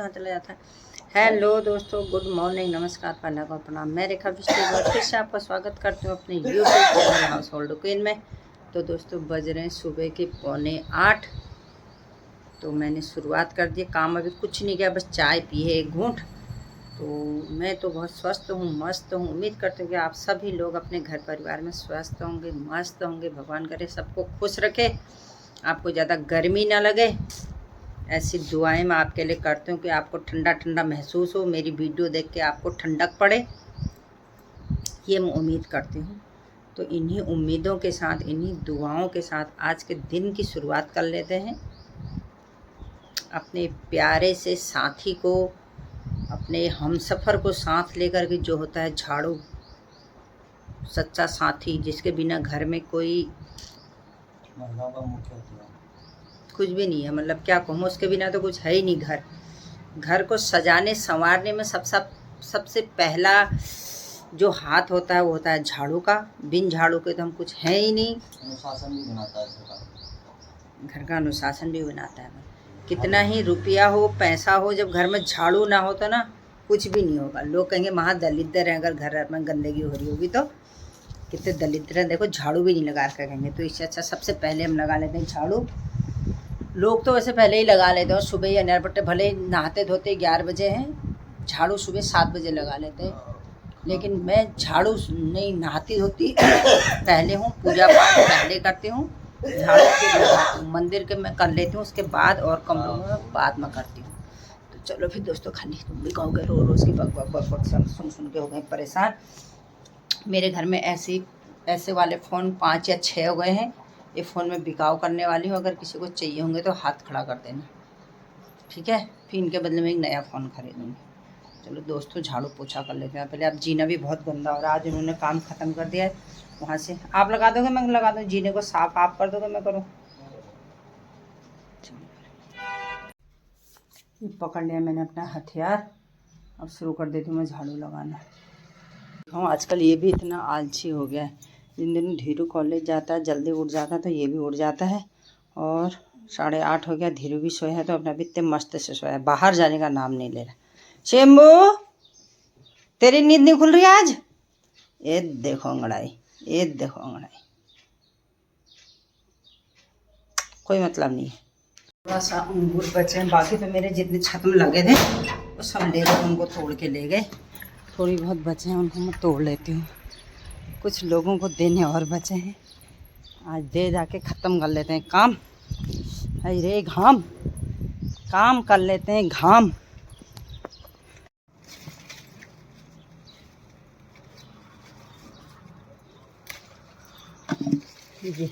कहाँ चला जाता है। हेलो दोस्तों, गुड मॉर्निंग, नमस्कार, पहला को प्रणाम। मैं रेखा विष्णु फिर से आपका स्वागत करती हूँ अपने YouTube channel house hold queen में। तो दोस्तों बज रहे हैं सुबह के 7:45। तो मैंने शुरुआत कर दी, काम अभी कुछ नहीं किया, बस चाय पी है एक घूंट। तो मैं तो बहुत स्वस्थ हूँ, मस्त हूँ। उम्मीद करती हूँ कि आप सभी लोग अपने घर परिवार में स्वस्थ होंगे, मस्त होंगे। भगवान करे सबको खुश रखे, आपको ज़्यादा गर्मी ना लगे। ऐसी दुआएं मैं आपके लिए करती हूँ कि आपको ठंडा ठंडा महसूस हो, मेरी वीडियो देख के आपको ठंडक पड़े, ये मैं उम्मीद करती हूँ। तो इन्हीं उम्मीदों के साथ, इन्हीं दुआओं के साथ आज के दिन की शुरुआत कर लेते हैं। अपने प्यारे से साथी को, अपने हमसफ़र को साथ लेकर के, जो होता है झाड़ू, सच्चा साथी, जिसके बिना घर में कोई महिलाओं का मुख्य होता है, कुछ भी नहीं है। मतलब क्या कहूँ, उसके बिना तो कुछ है ही नहीं। घर को सजाने संवारने में सबसे पहला जो हाथ होता है वो होता है झाड़ू का। बिन झाड़ू के तो हम कुछ है ही नहीं। अनुशासन भी बनाता है घर का अनुशासन भी बनाता है। कितना ही रुपया हो, पैसा हो, जब घर में झाड़ू ना हो तो ना कुछ भी नहीं होगा। लोग कहेंगे महा दलिद्र हैं, अगर घर में गंदगी हो रही होगी तो। कितने दलिद्र हैं, देखो झाड़ू भी नहीं लगा कर कहेंगे। तो इससे अच्छा सबसे पहले हम लगा लेते हैं झाड़ू। लोग तो वैसे पहले ही लगा लेते हैं, और सुबह या नरबट्टे भले ही नहाते धोते 11 बजे हैं, झाड़ू सुबह 7 बजे लगा लेते हैं। लेकिन मैं झाड़ू नहीं नहाती धोती पहले हूँ, पूजा पाठ पहले करती हूँ, झाड़ू के मंदिर के मैं कर लेती हूँ, उसके बाद और कमरों में बाद में करती हूँ। तो चलो फिर दोस्तों, खाली तुम भी कहोगे रोज़ की बक बक बक सुन के हो गए परेशान। मेरे घर में ऐसे वाले फ़ोन 5 या 6 हो गए हैं। ये फ़ोन में बिकाऊ करने वाली हूँ, अगर किसी को चाहिए होंगे तो हाथ खड़ा कर देना, ठीक है। फिर इनके बदले में एक नया फ़ोन खरीदूँगी। चलो दोस्तों, झाड़ू पोछा कर लेते हैं पहले। अब जीना भी बहुत गंदा हो रहा है, आज उन्होंने काम ख़त्म कर दिया है। वहाँ से आप लगा दोगे, मैं लगा दूँ? जीने को साफ आप कर दोगे, मैं करूँ? ये पकड़ लिया मैंने अपना हथियार। अब शुरू कर देती हूँ मैं झाड़ू लगाना। हाँ, आजकल ये भी इतना आलसी हो गया है। जिन दिन धीरू कॉलेज जाता है, जल्दी उठ जाता है, तो ये भी उठ जाता है। और 8:30 हो गया, धीरू भी सोया है, तो अपना भी इतने मस्त से सोया है, बाहर जाने का नाम नहीं ले रहा। शेम्बू, तेरी नींद नहीं खुल रही आज? ये देखो अंगड़ाई, ये देखो अंगड़ाई, कोई मतलब नहीं है। थोड़ा सा अंगूर बचे हैं, बाकी तो मेरे जितने छत में लगे थे वो सब ले गए, उनको तोड़ के ले गए। थोड़ी बहुत बचे हैं, उनको मैं तोड़ लेती हूँ। कुछ लोगों को देने और बचे हैं, आज दे जाके ख़त्म कर लेते हैं काम। अरे घाम, काम कर लेते हैं घाम। जी,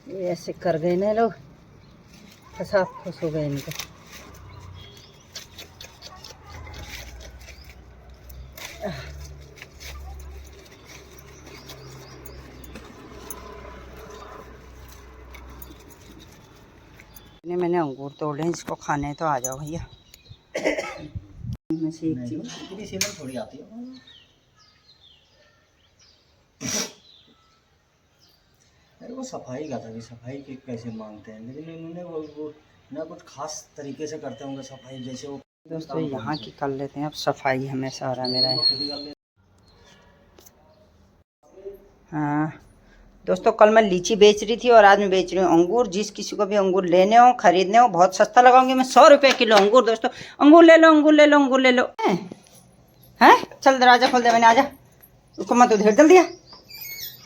ये ऐसे कर गए ना लोग, फंसा फंस हो गए इनको। मैंने अंगूर तोड़ लें, जिसको खाने हैं तो आ जाओ भैया। में से एक चीज़ थोड़ी आती है। अरे वो सफाई का था कि सफाई के कैसे मांगते हैं, लेकिन इन्होंने वो ना कुछ खास तरीके से करते होंगे सफाई, जैसे वो। दोस्तों यहाँ की कर लेते हैं। अब सफाई हमेशा हो रहा है मेरा। हाँ दोस्तों, कल मैं लीची बेच रही थी और आज मैं बेच रही हूँ अंगूर। जिस किसी को भी अंगूर लेने हो, खरीदने हो, बहुत सस्ता लगाऊंगी मैं। 100 रुपये किलो अंगूर। दोस्तों अंगूर ले लो, अंगूर ले लो, अंगूर ले लो। हैं, चल दरवाजा खोल दे, मैंने आजा, उसको मत उधेड़, जल्दी आ,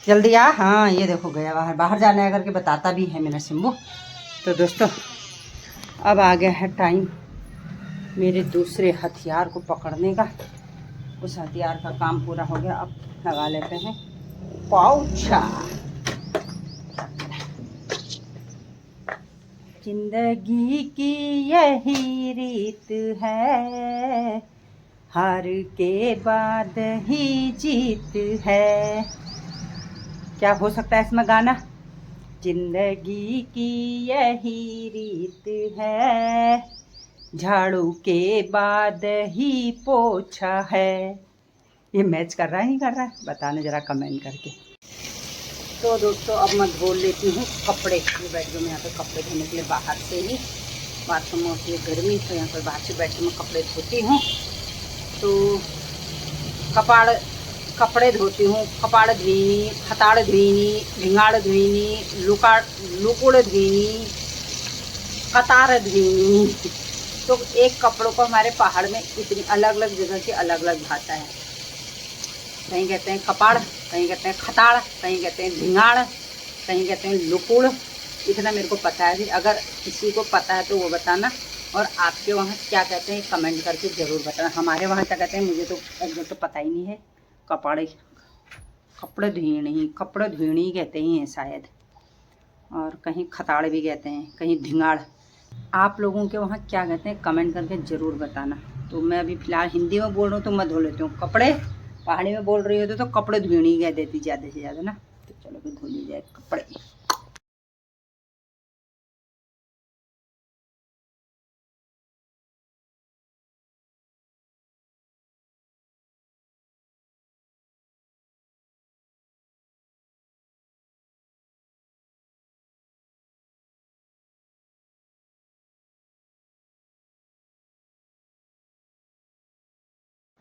जल्दी आ। हाँ ये देखो गया बाहर, बाहर जाने करके बताता भी है मेरा सिम्बू। तो दोस्तों अब आ गया है टाइम मेरे दूसरे हथियार को पकड़ने का। उस हथियार का काम पूरा हो गया, अब लगा लेते हैं पाउचा। जिंदगी की यही रीत है, हार के बाद ही जीत है। क्या हो सकता है इसमें गाना? जिंदगी की यही रीत है, झाड़ू के बाद ही पोछा है। ये मैच कर रहा है नहीं कर रहा है, बताना ज़रा कमेंट करके। तो दोस्तों अब मैं धो लेती हूँ कपड़े। ये बेडरूम में यहाँ पे कपड़े धोने के लिए बाहर से ही बाथरूम में होती है गर्मी, तो यहाँ पर बाहर से बैठ के मैं कपड़े धोती हूँ। तो कपड़े धोती हूँ, कपाड़ धुईनी, खताड़ धुईनी, ढिंगाड़ धुईनी, लुकुड़ धुईनी, कतार धुईनी। तो एक कपड़ों को हमारे पहाड़ में इतनी अलग अलग जगह की अलग अलग भाषा है। कहीं कहते हैं कपाड़, कहीं कहते हैं खताड़, कहीं कहते हैं ढिंगाड़, कहीं कहते हैं लुकुड़। इतना मेरे को पता है। अगर किसी को पता है तो वो बताना, और आपके वहाँ क्या कहते हैं कमेंट करके ज़रूर बताना। हमारे वहाँ क्या कहते हैं मुझे तो एकदम तो पता ही नहीं है। कपड़े धुईनी कहते ही हैं शायद, और कहीं खताड़ भी कहते हैं, कहीं ढिंगाड़। आप लोगों के वहाँ क्या कहते हैं कमेंट करके ज़रूर बताना। तो मैं अभी फ़िलहाल हिंदी में बोल रहा हूँ तो मैं धो लेती हूँ कपड़े, पहाड़ी में बोल रही होती तो कपड़े धुईनी कह देती ज़्यादा से ज़्यादा ना। तो चलो भी धो ली जाए कपड़े।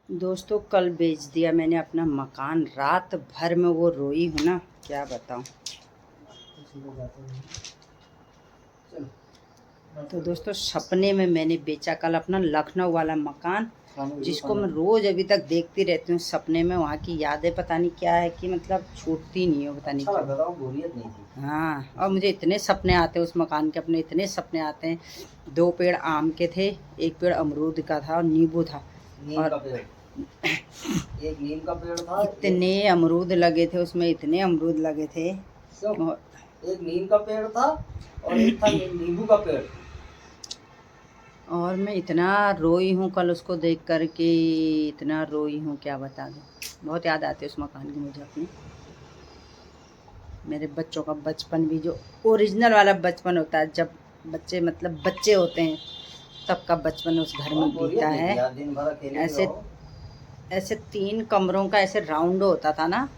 दोस्तों कल बेच दिया मैंने अपना मकान। रात भर में वो रोई हूँ ना, क्या बताऊँ। तो दोस्तों सपने में मैंने बेचा कल अपना लखनऊ वाला मकान, जिसको मैं रोज़ अभी तक देखती रहती हूँ सपने में। वहाँ की यादें पता नहीं क्या है कि मतलब छूटती नहीं हो, पता नहीं क्या। हाँ, और मुझे इतने सपने आते हैं उस मकान के, अपने इतने सपने आते हैं। 2 पेड़ आम के थे, 1 पेड़ अमरूद का था और नींबू था, और एक नीम का पेड़ था। इतने अमरूद लगे थे उसमें, इतने अमरूद लगे थे। एक नीम का पेड़ था और एक था नींबू का पेड़। और मैं इतना रोई हूँ कल उसको देख कर के, इतना रोई हूँ क्या बता दूँ। बहुत याद आती है उस मकान की मुझे अपनी। मेरे बच्चों का बचपन भी, जो ओरिजिनल वाला बचपन होता है, जब बच्चे मतलब बच्चे होते हैं तब का बचपन उस घर में बीता है। ऐसे 3 कमरों का ऐसे राउंड होता था ना।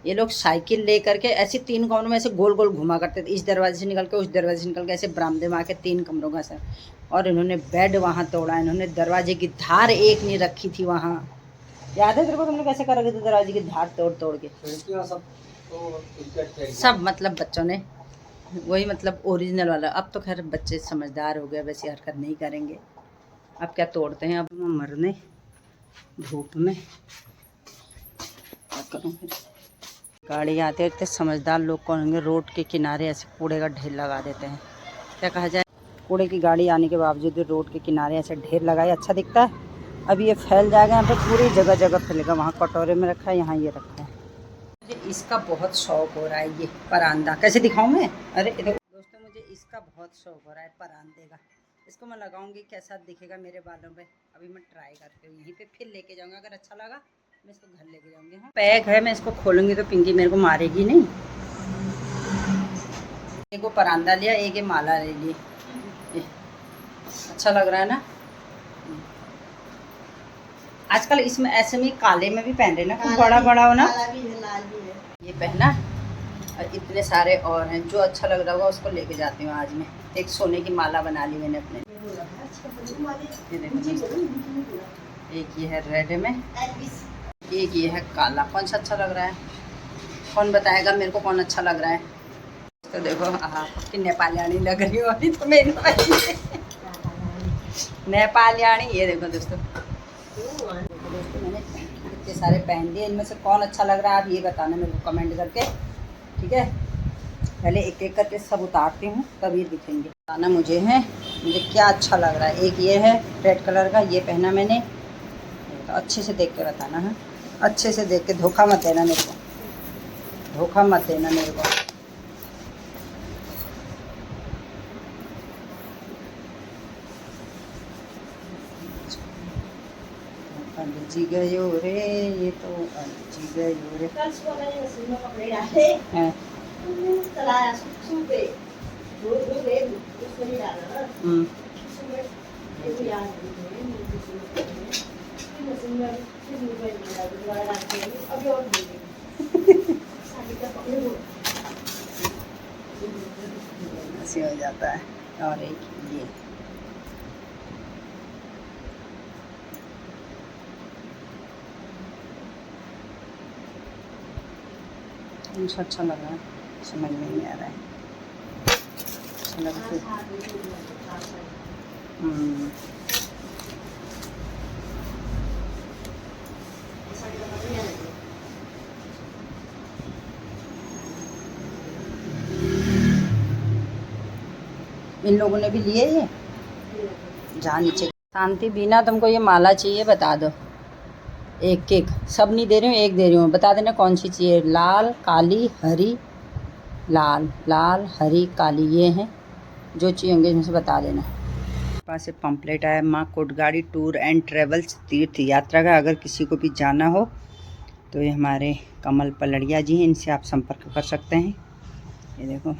ये लोग साइकिल ले करके ऐसे 3 कमरों में ऐसे गोल गोल घुमा करते थे। इस दरवाजे से निकल के उस दरवाजे से निकल के ऐसे बरामदे में आके 3 कमरों का सर। और इन्होंने बेड वहाँ तोड़ा, इन्होंने दरवाजे की धार एक नहीं रखी थी वहाँ। याद है तेरे को, तुम लोग कैसे कर रहे थे दरवाजे की धार तोड़ तोड़ के सब मतलब बच्चों ने वही मतलब ओरिजिनल वाला। अब तो खैर बच्चे समझदार हो गए, वैसी हरकत नहीं करेंगे। अब क्या तोड़ते हैं, अब मरने धूप में क्या करूँ फिर। गाड़ी आते हैं, इतने समझदार लोग कौन होंगे, रोड के किनारे ऐसे कूड़े का ढेर लगा देते हैं। क्या कहा जाए, कूड़े की गाड़ी आने के बावजूद रोड के किनारे ऐसे ढेर लगाए, अच्छा दिखता है। अब ये फैल जाएगा, यहाँ पे पूरी जगह जगह फैलेगा। वहाँ कटोरे में रखा है, यहाँ ये रखा है। मुझे इसका बहुत शौक हो रहा है, ये परांदा कैसे दिखाऊं मैं। अरे दोस्तों मुझे इसका बहुत शौक हो रहा है परांदे का। इसको मैं लगाऊंगी, कैसा दिखेगा मेरे बालों पे, अभी मैं ट्राई करती हूँ। यहीं पे फिर लेके जाऊँगा, अगर अच्छा लगा मैं इसको घर लेके जाऊँगी। हाँ पैक है, मैं इसको खोलूँगी तो पिंकी मेरे को मारेगी नहीं। एक वो परांदा लिया, एक ये माला ले ली। अच्छा लग रहा है ना। आजकल इसमें ऐसे में काले में भी पहन रहे ना, कुछ बड़ा बड़ा हो ना। ये पहना और इतने सारे और हैं, जो अच्छा लग रहा होगा उसको लेके जाती हूँ। आज मैं एक सोने की माला बना ली मैंने अपने। ये देखो, एक ये है रेड में, एक ये है काला। कौन सा अच्छा लग रहा है, कौन बताएगा मेरे को कौन अच्छा लग रहा है। तो देखो आपकी नेपालियानी लग रही हो अभी तो मेरी नेपालियानी। ये देखो दोस्तों, मैंने इतने सारे पहन दिए, इनमें से कौन अच्छा लग रहा है आप ये बताना मेरे को कमेंट करके, ठीक है। पहले एक एक करके सब उतारती हूँ तब ये दिखेंगे। बताना मुझे क्या अच्छा लग रहा है। एक ये है रेड कलर का, ये पहना मैंने, तो अच्छे से देख के बताना है। अच्छे से देख के, धोखा मत देना मेरे को, धोखा मत देना मेरे को। अलझी गयो रे, ये तो अलझी गयो रे। ऐसे हो जाता है। और एक ये मुझे अच्छा लग रहा है, समझ में नहीं आ रहा है। अच्छा लग रहा है। इन लोगों ने भी लिए ये, जहाँ नीचे। शांति बीना, तुमको ये माला चाहिए बता दो। एक एक सब नहीं दे रही हूँ, एक दे रही हूँ, बता देना कौन सी चाहिए। लाल, काली, हरी, लाल, लाल, हरी, काली, ये हैं। जो चाहिए होंगे इनमें से बता देना। पास एक पम्पलेट आया, माँ कोटगाड़ी टूर एंड ट्रेवल्स तीर्थ यात्रा का। अगर किसी को भी जाना हो तो ये हमारे कमल पलड़िया जी हैं, इनसे आप संपर्क कर सकते हैं। ये देखो,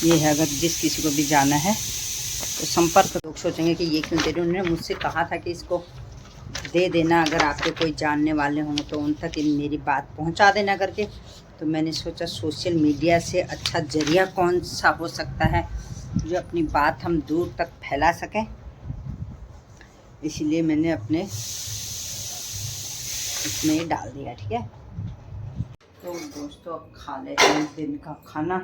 ये है, अगर जिस किसी को भी जाना है तो संपर्क। लोग सोचेंगे कि ये क्यों दे रहे हैं, उन्होंने मुझसे कहा था कि इसको दे देना, अगर आपके कोई जानने वाले हों तो उन तक मेरी बात पहुंचा देना करके। तो मैंने सोचा सोशल मीडिया से अच्छा जरिया कौन सा हो सकता है जो अपनी बात हम दूर तक फैला सकें, इसलिए मैंने अपने इसमें डाल दिया। ठीक है, तो दोस्तों अब खा लेते हैं दिन का खाना।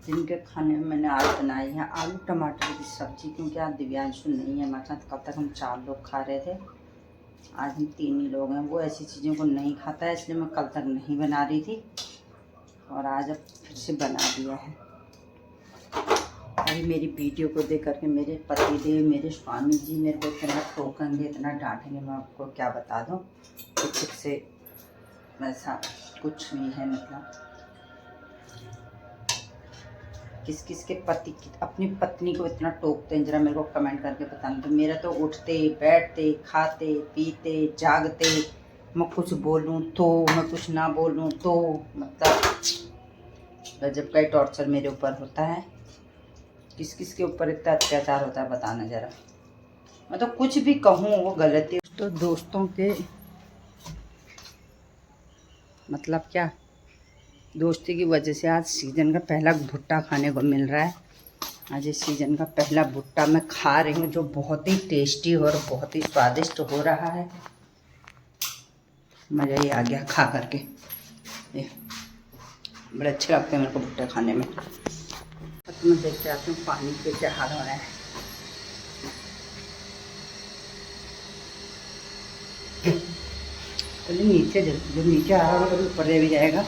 दिन के खाने में मैंने आज बनाई है आलू टमाटर की सब्ज़ी, क्योंकि आज दिव्यांशु नहीं है हमारे साथ। कल तक हम 4 लोग खा रहे थे, आज हम 3 ही लोग हैं। वो ऐसी चीज़ों को नहीं खाता है, इसलिए मैं कल तक नहीं बना रही थी और आज अब फिर से बना दिया है। अभी मेरी वीडियो को देख करके मेरे पतिदेव, मेरे स्वामी जी मेरे को इतना टोकेंगे, इतना डांटेंगे, मैं आपको क्या बता दूँ। कुछ से वैसा कुछ भी है, मतलब किस किस के पति अपनी पत्नी को इतना टोकते हैं, जरा मेरे को कमेंट करके बताना। तो मेरा तो उठते बैठते खाते पीते जागते, मैं कुछ बोलूं तो, मैं कुछ ना बोलूं तो, मतलब गजब का टॉर्चर मेरे ऊपर होता है। किस किस के ऊपर इतना अत्याचार होता है बताना जरा। मैं तो कुछ भी कहूँ वो गलत है। तो दोस्तों के मतलब क्या, दोस्ती की वजह से आज सीज़न का पहला भुट्टा खाने को मिल रहा है। आज इस सीज़न का पहला भुट्टा मैं खा रही हूँ, जो बहुत ही टेस्टी और बहुत ही स्वादिष्ट हो रहा है। मज़ा ही आ गया खा करके, ये बड़े अच्छे लगते हैं मेरे को भुट्टे खाने में। तो मैं देख के आती हूँ पानी पे क्या हाल हो रहा है। चलिए नीचे, जो नीचे आ रहा होगा कभी ऊपर भी जाएगा।